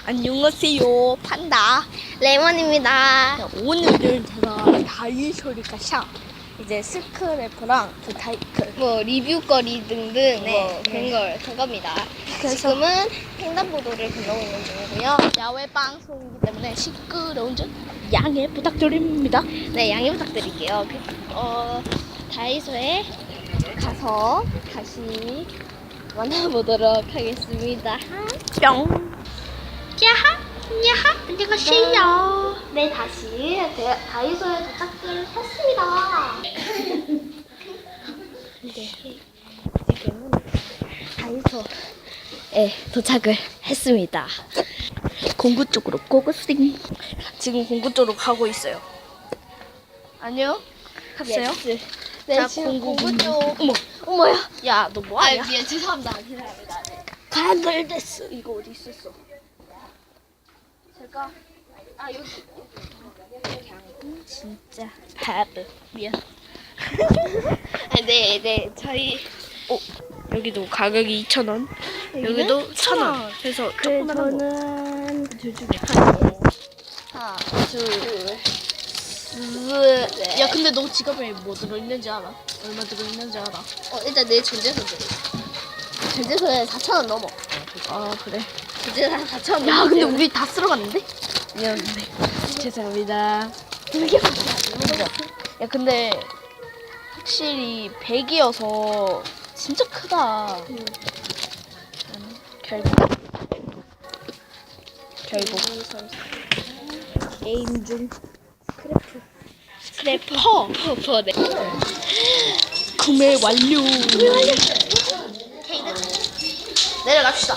안녕하세요, 판다 레몬입니다. 오늘은 제가 다이소를 가서 이제 스크래퍼랑 뭐 리뷰거리 등등 네, 그런 걸 산 겁니다. 그래서- 지금은 횡단보도를 건너고 있는 중이고요. 야외 방송이기 때문에 시끄러운 점 양해 부탁드립니다. 네, 양해 부탁드릴게요. 다이소에 가서 다시 만나보도록 하겠습니다. 뿅. 야하, 야하, 안녕하세요. 네, 다시 다이소에 도착을 했습니다. 네, 지금은 다이소에 도착을 했습니다. 공구 쪽으로 고고싱. 지금 공구 쪽으로 가고 있어요. 안녕. 갔어요? 예스. 네, 자, 지금 공구 공구 쪽. 어머, 어머야. 야, 너 뭐하냐? 미안, 죄송합니다. 죄송합니다. 네. 가글됐어. 이거 어디 있었어? 제가 여기 진짜 바보. 미안. 네, 저희 여기도 가격이 2,000원. 여기도 1,000원. 그래서 조그만한 거. 저는 둘 중에 하나, 둘, 셋. 야, 근데 너 지갑에 뭐 들어있는지 알아? 얼마 들어있는지 알아? 일단 내 전재산들. 전재산에 4,000원 넘어. 아, 그래? 전재산 4,000원 야, 넘어. 근데 우리 다 쓸어갔는데? 미안한데. 죄송합니다. 야, 근데 확실히 100이어서 진짜 크다. 결국 게임 중 스크래퍼 네. 구매 완료. 내려갑시다.